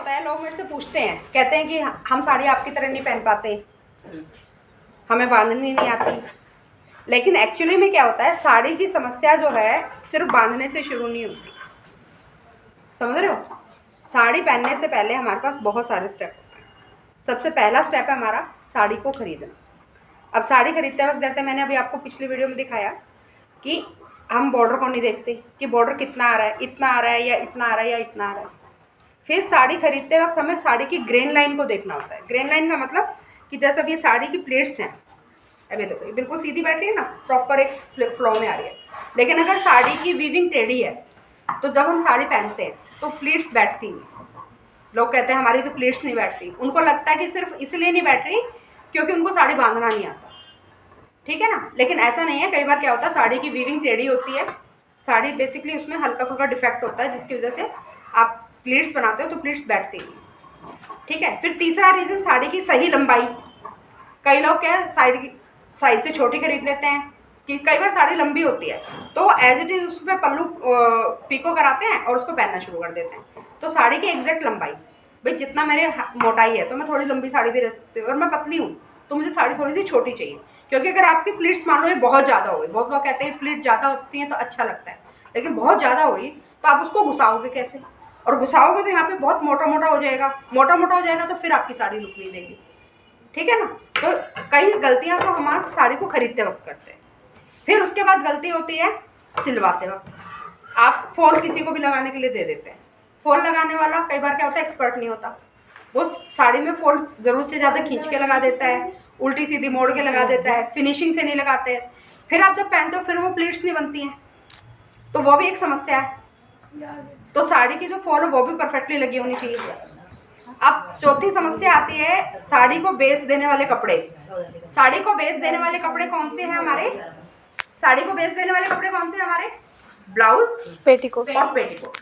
होता है, लोग मेरे से पूछते हैं, कहते हैं कि हम साड़ी आपकी तरह नहीं पहन पाते, हमें बांधनी नहीं आती। लेकिन एक्चुअली में क्या होता है, साड़ी की समस्या जो है सिर्फ बांधने से शुरू नहीं होती, समझ रहे हो। साड़ी पहनने से पहले हमारे पास बहुत सारे स्टेप होते हैं। सबसे पहला स्टेप है हमारा साड़ी को खरीदना। अब साड़ी खरीदते वक्त जैसे मैंने अभी आपको पिछली वीडियो में दिखाया कि हम बॉर्डर को नहीं देखते कि बॉर्डर कितना आ रहा है, इतना आ रहा है या इतना आ रहा है या इतना आ रहा है। फिर साड़ी खरीदते वक्त हमें साड़ी की ग्रेन लाइन को देखना होता है। ग्रेन लाइन का मतलब कि जैसे अब ये साड़ी की प्लेट्स हैं, अभी देखो ये बिल्कुल सीधी बैठी है ना, प्रॉपर एक फ्लो में आ रही है। लेकिन अगर साड़ी की वीविंग टेढ़ी है तो जब हम साड़ी पहनते हैं तो प्लीट्स बैठती नहीं। लोग कहते हैं हमारी तो प्लीट्स नहीं बैठती, उनको लगता है कि सिर्फ इसलिए नहीं बैठ रही क्योंकि उनको साड़ी बांधना नहीं आता, ठीक है ना। लेकिन ऐसा नहीं है, कई बार क्या होता है साड़ी की वीविंग टेढ़ी होती है, साड़ी बेसिकली उसमें हल्का फुल्का डिफेक्ट होता है जिसकी वजह से आप प्लीट्स बनाते हो तो प्लीट्स बैठती नहीं, ठीक है। फिर तीसरा रीज़न साड़ी की सही लंबाई। कई लोग क्या साड़ी साइज से छोटी खरीद लेते हैं कि कई बार साड़ी लंबी होती है तो एज इट इज़ उस पर पल्लू पिको कराते हैं और उसको पहनना शुरू कर देते हैं। तो साड़ी की एग्जैक्ट लंबाई, भाई जितना मेरे मोटाई है तो मैं थोड़ी लंबी साड़ी भी रह सकती हूँ, और मैं पतली हूँ तो मुझे साड़ी थोड़ी सी छोटी चाहिए। क्योंकि अगर आपकी प्लीट्स मान लो ये बहुत ज़्यादा हो गई, बहुत लोग कहते हैं प्लीट ज़्यादा होती हैं तो अच्छा लगता है, लेकिन बहुत ज़्यादा हो गई तो आप उसको घुसाओगे कैसे, और घुसाओगे तो यहाँ पे बहुत मोटा मोटा हो जाएगा, मोटा मोटा हो जाएगा तो फिर आपकी साड़ी लुक नहीं देगी, ठीक है ना। तो कई गलतियाँ तो हम साड़ी को खरीदते वक्त करते हैं। फिर उसके बाद गलती होती है सिलवाते वक्त। आप फॉल किसी को भी लगाने के लिए दे देते हैं, फॉल लगाने वाला कई बार क्या होता है एक्सपर्ट नहीं होता, वो साड़ी में फॉल ज़रूरत से ज़्यादा खींच के लगा देता है, उल्टी सीधी मोड़ के लगा देता है, फिनिशिंग से नहीं लगाते हैं। फिर आप जब पहनते हो फिर वो प्लीट्स नहीं बनती हैं, तो वो भी एक समस्या है। तो साड़ी की जो फॉल है वो भी परफेक्टली लगी होनी चाहिए। अब चौथी समस्या आती है साड़ी को बेस देने वाले कपड़े। साड़ी को बेस देने वाले कपड़े कौन से हैं हमारे, साड़ी को बेस देने वाले कपड़े कौन से हैं हमारे, ब्लाउज, पेटीकोट और पेटीकोट।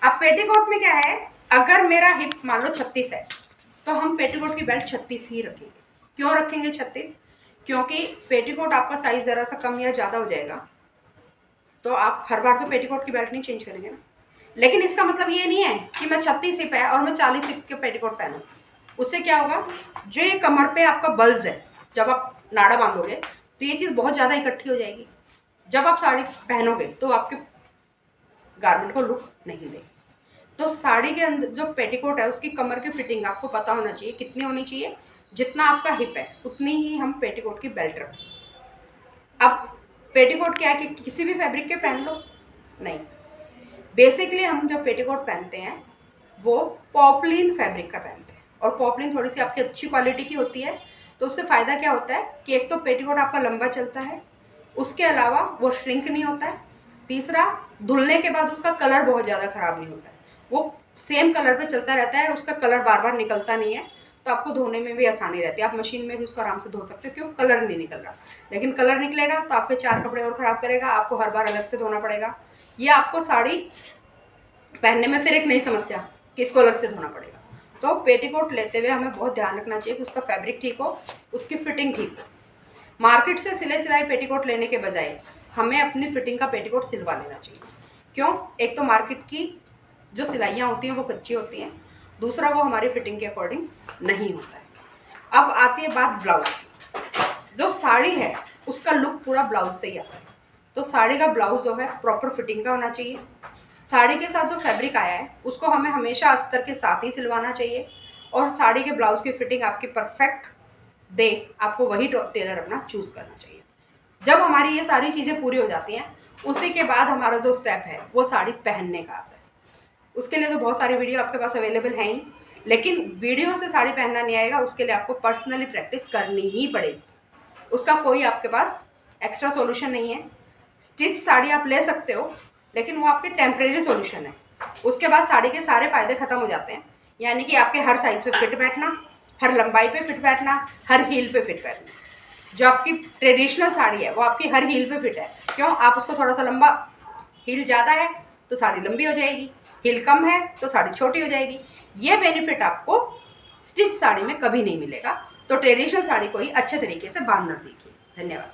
अब पेटीकोट में क्या है, अगर मेरा हिप मान लो 36 है तो हम पेटीकोट की बेल्ट 36 ही रखेंगे। क्यों रखेंगे 36, क्योंकि पेटीकोट आपका साइज ज़रा सा कम या ज़्यादा हो जाएगा तो आप हर बार तो पेटीकोट की बेल्ट नहीं चेंज करेंगे ना। लेकिन इसका मतलब ये नहीं है कि मैं 36 हिप है और मैं 40 हिप के पेटीकोट पहनूँ। उससे क्या होगा, जो ये कमर पे आपका बल्ज है, जब आप नाड़ा बांधोगे तो ये चीज़ बहुत ज़्यादा इकट्ठी हो जाएगी। जब आप साड़ी पहनोगे तो आपके गारमेंट को लुक नहीं देगी। तो साड़ी के अंदर जो पेटीकोट है उसकी कमर की फिटिंग आपको पता होना चाहिए कितनी होनी चाहिए, जितना आपका हिप है उतनी ही हम पेटीकोट की बेल्ट रखें। अब पेटीकोट क्या है कि किसी भी फैब्रिक के पहन लो, नहीं, बेसिकली हम जब पेटीकोट पहनते हैं वो पॉपलिन फैब्रिक का पहनते हैं, और पॉपलिन थोड़ी सी आपकी अच्छी क्वालिटी की होती है। तो उससे फ़ायदा क्या होता है कि एक तो पेटीकोट आपका लंबा चलता है, उसके अलावा वो श्रिंक नहीं होता है, तीसरा धुलने के बाद उसका कलर बहुत ज़्यादा ख़राब नहीं होता है, वो सेम कलर पे चलता रहता है, उसका कलर बार बार निकलता नहीं है, तो आपको धोने में भी आसानी रहती है। आप मशीन में भी उसको आराम से धो सकते हो क्यों, कलर नहीं निकल रहा। लेकिन कलर निकलेगा तो आपके 4 कपड़े और ख़राब करेगा, आपको हर बार अलग से धोना पड़ेगा। ये आपको साड़ी पहनने में फिर एक नई समस्या कि इसको अलग से धोना पड़ेगा। तो पेटीकोट लेते हुए हमें बहुत ध्यान रखना चाहिए कि उसका फैब्रिक ठीक हो, उसकी फिटिंग ठीक हो। मार्केट से सिले सिलाई पेटीकोट लेने के बजाय हमें अपनी फिटिंग का पेटीकोट सिलवा लेना चाहिए। क्यों, एक तो मार्केट की जो सिलाइयाँ होती हैं वो कच्ची होती हैं, दूसरा वो हमारी फिटिंग के अकॉर्डिंग नहीं होता है। अब आती है बात ब्लाउज की। जो साड़ी है उसका लुक पूरा ब्लाउज से ही आता है, तो साड़ी का ब्लाउज जो है प्रॉपर फिटिंग का होना चाहिए। साड़ी के साथ जो फैब्रिक आया है उसको हमें हमेशा अस्तर के साथ ही सिलवाना चाहिए, और साड़ी के ब्लाउज की फिटिंग आपकी परफेक्ट दे, आपको वही टेलर अपना चूज़ करना चाहिए। जब हमारी ये सारी चीज़ें पूरी हो जाती हैं उसी के बाद हमारा जो स्टेप है वो साड़ी पहनने का आता है। उसके लिए तो बहुत सारी वीडियो आपके पास अवेलेबल हैं ही, लेकिन वीडियो से साड़ी पहनना नहीं आएगा, उसके लिए आपको पर्सनली प्रैक्टिस करनी ही पड़ेगी। उसका कोई आपके पास एक्स्ट्रा सॉल्यूशन नहीं है। स्टिच साड़ी आप ले सकते हो लेकिन वो आपके टेम्परेरी सॉल्यूशन है, उसके बाद साड़ी के सारे फ़ायदे ख़त्म हो जाते हैं। यानी कि आपके हर साइज़ पे फिट बैठना, हर लंबाई पे फिट बैठना, हर हील पे फिट बैठना। जो आपकी ट्रेडिशनल साड़ी है वो आपकी हर हील पे फिट है। क्यों, आप उसको थोड़ा सा लंबा, हील ज़्यादा है तो साड़ी लंबी हो जाएगी, हील कम है तो साड़ी छोटी हो जाएगी। ये बेनिफिट आपको स्टिच साड़ी में कभी नहीं मिलेगा। तो ट्रेडिशनल साड़ी को ही अच्छे तरीके से बांधना सीखिए। धन्यवाद।